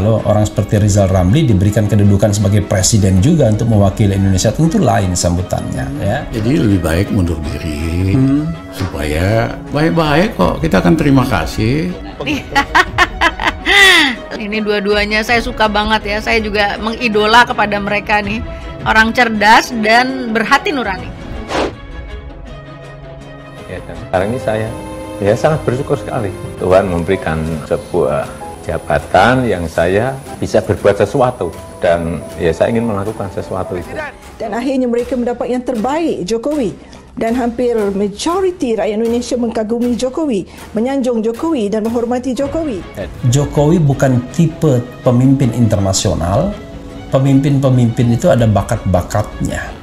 Kalau orang seperti Rizal Ramli diberikan kedudukan sebagai presiden juga untuk mewakili Indonesia, tentu lain sambutannya. Ya. Jadi lebih baik mundur diri supaya baik-baik kok. Kita akan terima kasih. Ini dua-duanya saya suka banget ya. Saya juga mengidola kepada mereka nih. Orang cerdas dan berhati nurani. Ya, dan sekarang ini saya sangat bersyukur sekali. Tuhan memberikan sebuah jabatan yang saya bisa berbuat sesuatu, dan ya saya ingin melakukan sesuatu itu. Dan akhirnya mereka mendapat yang terbaik, Jokowi. Dan hampir majoriti rakyat Indonesia mengagumi Jokowi, menyanjung Jokowi dan menghormati Jokowi. Jokowi bukan tipe pemimpin internasional. Pemimpin-pemimpin itu ada bakat-bakatnya.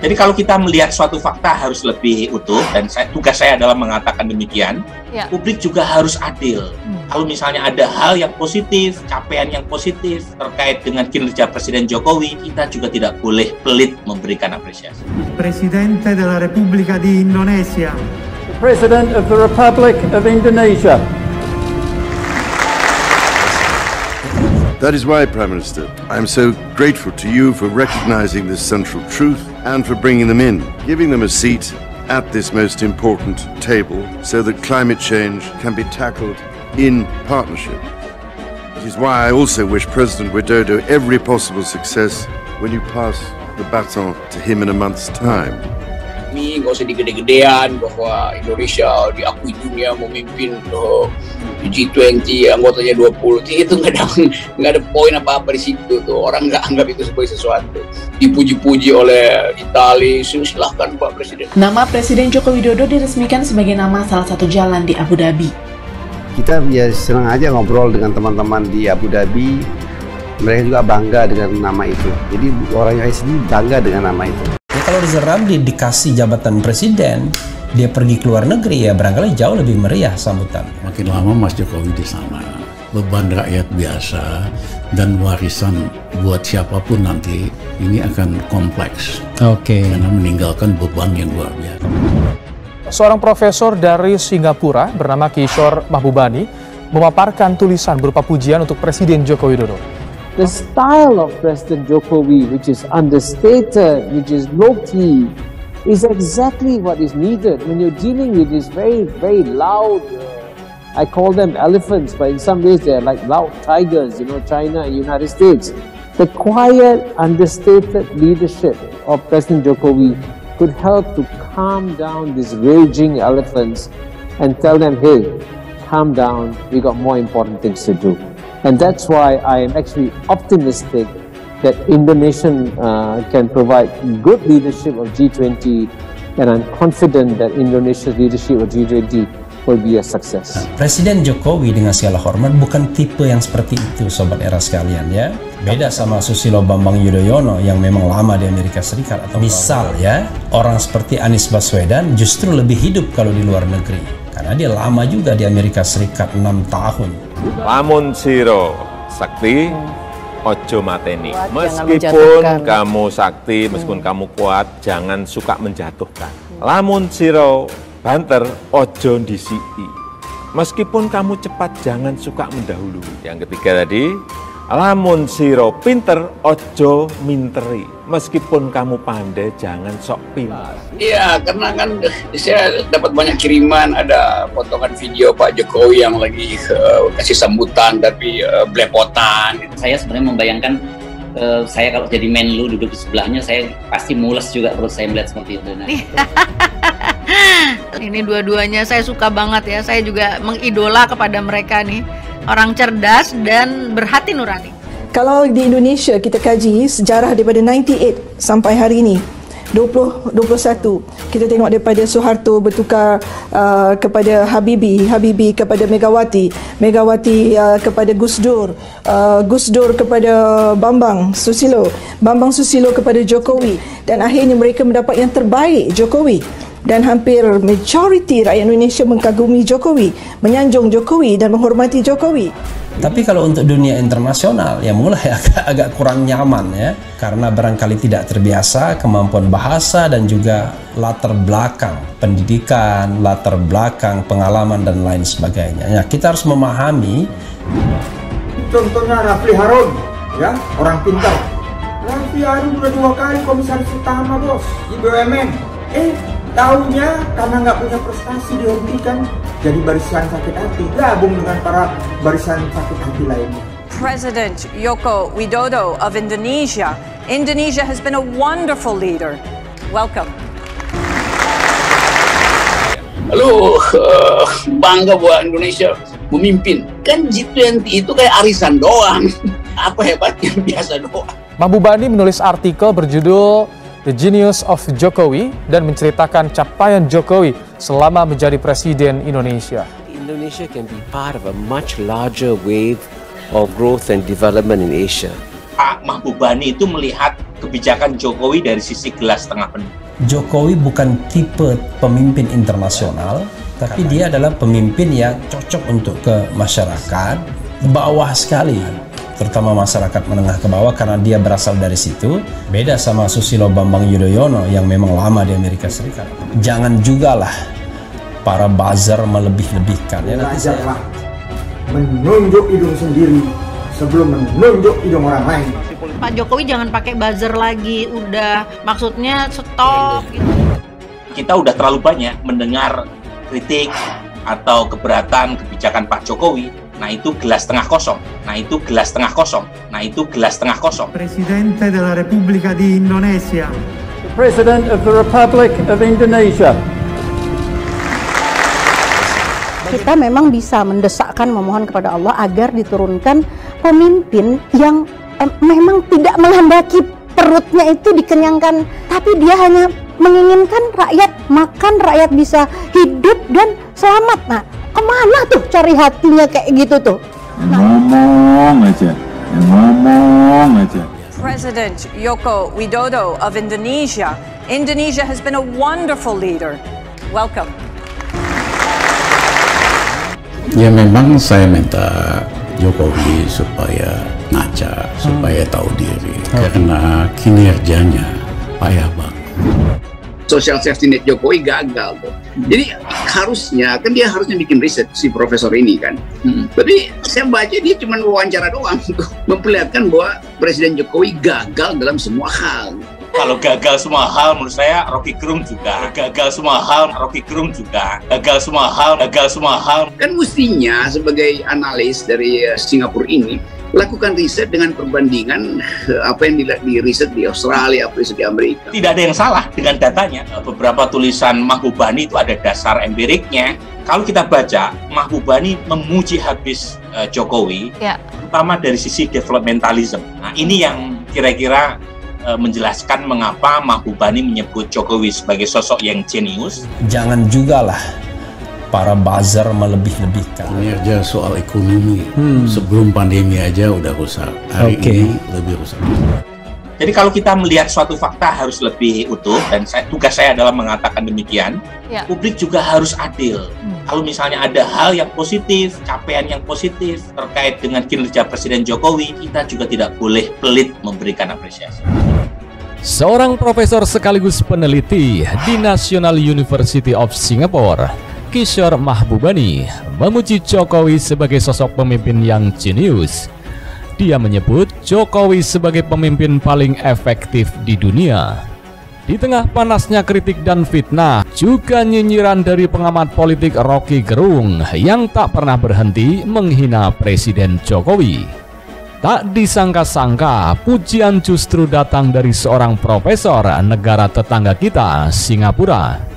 Jadi kalau kita melihat suatu fakta harus lebih utuh, dan tugas saya adalah mengatakan demikian, publik juga harus adil. Kalau misalnya ada hal yang positif, capaian yang positif terkait dengan kinerja Presiden Jokowi, kita juga tidak boleh pelit memberikan apresiasi. Presidente della Repubblica di Indonesia. The President of the Republic of Indonesia. That is why, Prime Minister, I am so grateful to you for recognizing this central truth and for bringing them in, giving them a seat at this most important table so that climate change can be tackled in partnership. It is why I also wish President Widodo every possible success when you pass the baton to him in a month's time. Ini nggak usah digede-gedean bahwa Indonesia diakui dunia memimpin G20, anggotanya 20. Itu nggak ada poin apa-apa di situ tuh. Orang nggak anggap itu sebagai sesuatu. Dipuji-puji oleh Italia, silahkan Pak Presiden. Nama Presiden Joko Widodo diresmikan sebagai nama salah satu jalan di Abu Dhabi. Kita ya senang aja ngobrol dengan teman-teman di Abu Dhabi. Mereka juga bangga dengan nama itu. Jadi orang yang sini bangga dengan nama itu. Kalau Rizal Ramli dikasih jabatan presiden, dia pergi ke luar negeri, ya barangkali jauh lebih meriah sambutan. Makin lama Mas Jokowi di sana, beban rakyat biasa dan warisan buat siapapun nanti ini akan kompleks. Karena meninggalkan beban yang luar biasa. Seorang profesor dari Singapura bernama Kishore Mahbubani memaparkan tulisan berupa pujian untuk Presiden Joko Widodo. The style of President Jokowi, which is understated, which is low-key, is exactly what is needed when you're dealing with these very, very loud, I call them elephants, but in some ways they're like loud tigers, China and United States. The quiet, understated leadership of President Jokowi could help to calm down these raging elephants and tell them, hey, calm down, we got more important things to do. And that's why I am actually optimistic that Indonesia can provide good leadership of G20, and I'm confident that Indonesia's leadership of G20 will be a success. Presiden Jokowi dengan segala hormat bukan tipe yang seperti itu, sobat era sekalian ya. Beda sama Susilo Bambang Yudhoyono yang memang lama di Amerika Serikat. Atau misal ya, orang seperti Anies Baswedan justru lebih hidup kalau di luar negeri. Karena dia lama juga di Amerika Serikat, 6 tahun. Lamun siro sakti, ojo mateni. Meskipun kamu sakti, meskipun kamu kuat, jangan suka menjatuhkan. Lamun siro banter, ojo ndisiki. Meskipun kamu cepat, jangan suka mendahului. Yang ketiga tadi, lamun siro pinter, ojo minteri. Meskipun kamu pandai, jangan sok pintar. Iya, karena kan saya dapat banyak kiriman, ada potongan video Pak Jokowi yang lagi kasih sambutan tapi belepotan. Saya sebenarnya membayangkan saya kalau jadi Menlu duduk di sebelahnya, saya pasti mules juga kalau saya melihat seperti itu. Ini dua-duanya saya suka banget ya. Saya juga mengidola kepada mereka nih. Orang cerdas dan berhati nurani. Kalau di Indonesia kita kaji sejarah daripada 98 sampai hari ini 2021, kita tengok daripada Soeharto bertukar kepada Habibie kepada Megawati kepada Gus Dur, Gus Dur kepada Bambang Susilo kepada Jokowi, dan akhirnya mereka mendapat yang terbaik, Jokowi. Dan hampir majoriti rakyat Indonesia mengagumi Jokowi, menyanjung Jokowi dan menghormati Jokowi. Tapi kalau untuk dunia internasional ya mulai agak kurang nyaman ya, karena barangkali tidak terbiasa kemampuan bahasa dan juga latar belakang pendidikan, latar belakang pengalaman dan lain sebagainya. Ya, kita harus memahami contohnya Rafli Harun, ya, orang pintar. Rafli Harun udah 2 kali komisaris utama, bos, di BUMN. Tahunya karena nggak punya prestasi dihentikan jadi barisan sakit hati, gabung dengan para barisan sakit hati lainnya. President Joko Widodo of Indonesia. Indonesia has been a wonderful leader. Welcome. Halo, bangga buat Indonesia memimpin. Kan G20 itu kayak arisan doang. Apa hebatnya, biasa doang. Mahbubani menulis artikel berjudul The Genius of Jokowi dan menceritakan capaian Jokowi selama menjadi Presiden Indonesia. Indonesia can be part of a much larger wave of growth and development in Asia. Pak Mahbubani itu melihat kebijakan Jokowi dari sisi gelas setengah penuh. Jokowi bukan tipe pemimpin internasional, tapi dia adalah pemimpin yang cocok untuk ke masyarakat bawah sekali, terutama masyarakat menengah ke bawah, karena dia berasal dari situ. Beda sama Susilo Bambang Yudhoyono yang memang lama di Amerika Serikat. Jangan juga lah para buzzer melebih-lebihkan. Ya, nanti saya menunjuk hidung sendiri sebelum menunjuk hidung orang lain. Pak Jokowi jangan pakai buzzer lagi, udah, maksudnya stop. Gitu. Kita udah terlalu banyak mendengar kritik atau keberatan kebijakan Pak Jokowi. Nah itu gelas tengah kosong. Nah itu gelas tengah kosong. Nah itu gelas tengah kosong. Presidente della Repubblica di Indonesia. The President of the Republic of Indonesia. Kita memang bisa mendesakkan, memohon kepada Allah agar diturunkan pemimpin yang memang tidak menghendaki perutnya itu dikenyangkan, tapi dia hanya menginginkan rakyat makan, rakyat bisa hidup dan selamat. Nah, kemana tuh cari hatinya kayak gitu tuh? Ngomong aja. President Joko Widodo of Indonesia. Indonesia has been a wonderful leader. Welcome. Ya memang saya minta Jokowi supaya ngaca, supaya tahu diri, karena kinerjanya payah banget. Social safety net Jokowi gagal tuh. Jadi harusnya, kan dia harusnya bikin riset si profesor ini kan. Tapi saya baca dia cuma wawancara doang, memperlihatkan bahwa Presiden Jokowi gagal dalam semua hal. Kalau gagal semua hal, menurut saya Rocky Gerung juga. Gagal semua hal, Rocky Gerung juga. Gagal semua hal. Kan mestinya sebagai analis dari Singapura ini, lakukan riset dengan perbandingan apa yang di riset di Australia, riset di Amerika. Tidak ada yang salah dengan datanya. Beberapa tulisan Mahbubani itu ada dasar empiriknya. Kalau kita baca, Mahbubani memuji habis Jokowi, terutama dari sisi developmentalism. Nah, ini yang kira-kira menjelaskan mengapa Mahbubani menyebut Jokowi sebagai sosok yang jenius. Jangan juga lah para buzzer melebih-lebihkan. Ini aja soal ekonomi. Sebelum pandemi aja udah rusak. Hari ini lebih rusak. Jadi kalau kita melihat suatu fakta harus lebih utuh, dan tugas saya adalah mengatakan demikian, publik juga harus adil. Kalau misalnya ada hal yang positif, capaian yang positif terkait dengan kinerja Presiden Jokowi, kita juga tidak boleh pelit memberikan apresiasi. Seorang profesor sekaligus peneliti di National University of Singapore, Kishore Mahbubani, memuji Jokowi sebagai sosok pemimpin yang jenius. Dia menyebut Jokowi sebagai pemimpin paling efektif di dunia. Di tengah panasnya kritik dan fitnah, juga nyinyiran dari pengamat politik Rocky Gerung yang tak pernah berhenti menghina Presiden Jokowi. Tak disangka-sangka, pujian justru datang dari seorang profesor negara tetangga kita, Singapura.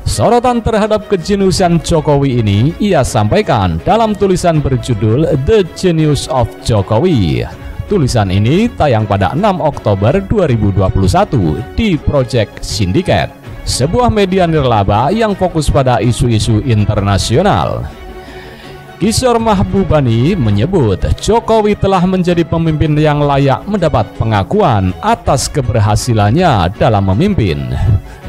Sorotan terhadap kejeniusan Jokowi ini ia sampaikan dalam tulisan berjudul The Genius of Jokowi. Tulisan ini tayang pada 6 Oktober 2021 di Project Syndicate, sebuah media nirlaba yang fokus pada isu-isu internasional. Kishore Mahbubani menyebut Jokowi telah menjadi pemimpin yang layak mendapat pengakuan atas keberhasilannya dalam memimpin.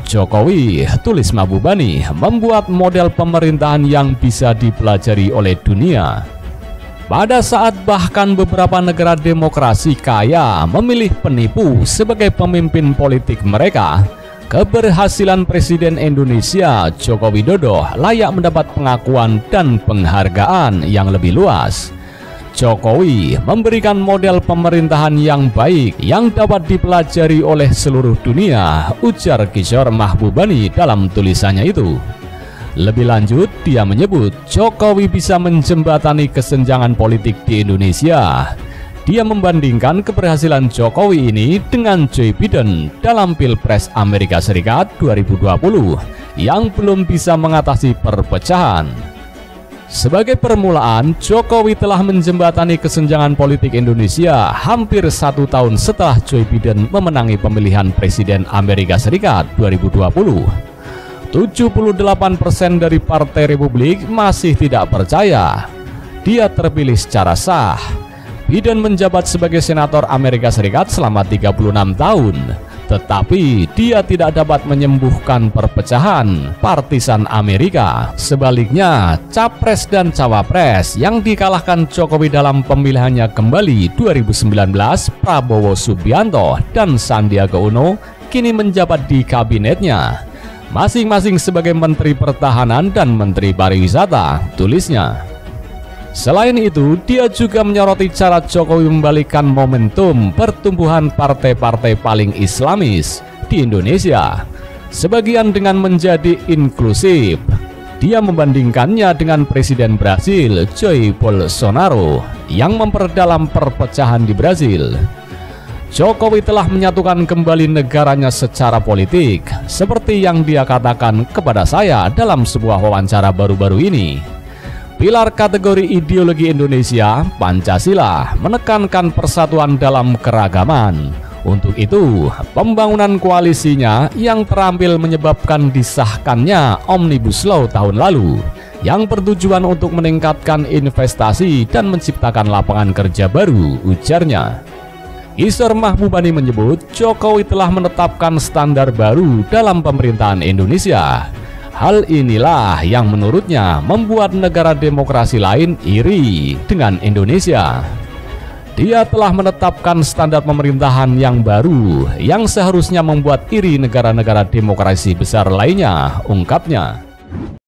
Jokowi, tulis Mahbubani, membuat model pemerintahan yang bisa dipelajari oleh dunia. Pada saat bahkan beberapa negara demokrasi kaya memilih penipu sebagai pemimpin politik mereka, keberhasilan Presiden Indonesia Joko Widodo layak mendapat pengakuan dan penghargaan yang lebih luas. Jokowi memberikan model pemerintahan yang baik yang dapat dipelajari oleh seluruh dunia, ujar Kishore Mahbubani dalam tulisannya itu. Lebih lanjut, dia menyebut Jokowi bisa menjembatani kesenjangan politik di Indonesia. Dia membandingkan keberhasilan Jokowi ini dengan Joe Biden dalam Pilpres Amerika Serikat 2020 yang belum bisa mengatasi perpecahan. Sebagai permulaan, Jokowi telah menjembatani kesenjangan politik Indonesia hampir 1 tahun setelah Joe Biden memenangi pemilihan Presiden Amerika Serikat 2020. 78% dari Partai Republik masih tidak percaya dia terpilih secara sah. Biden menjabat sebagai senator Amerika Serikat selama 36 tahun, tetapi dia tidak dapat menyembuhkan perpecahan partisan Amerika. Sebaliknya, Capres dan Cawapres yang dikalahkan Jokowi dalam pemilihannya kembali 2019, Prabowo Subianto dan Sandiaga Uno, kini menjabat di kabinetnya, masing-masing sebagai Menteri Pertahanan dan Menteri Pariwisata, tulisnya. Selain itu, dia juga menyoroti cara Jokowi membalikan momentum pertumbuhan partai-partai paling Islamis di Indonesia, sebagian dengan menjadi inklusif. Dia membandingkannya dengan Presiden Brasil, Jair Bolsonaro, yang memperdalam perpecahan di Brasil. Jokowi telah menyatukan kembali negaranya secara politik, seperti yang dia katakan kepada saya dalam sebuah wawancara baru-baru ini. Pilar kategori ideologi Indonesia, Pancasila, menekankan persatuan dalam keragaman. Untuk itu, pembangunan koalisinya yang terampil menyebabkan disahkannya Omnibus Law tahun lalu, yang bertujuan untuk meningkatkan investasi dan menciptakan lapangan kerja baru, ujarnya. Kishore Mahbubani menyebut Jokowi telah menetapkan standar baru dalam pemerintahan Indonesia. Hal inilah yang menurutnya membuat negara demokrasi lain iri dengan Indonesia. Dia telah menetapkan standar pemerintahan yang baru yang seharusnya membuat iri negara-negara demokrasi besar lainnya, ungkapnya.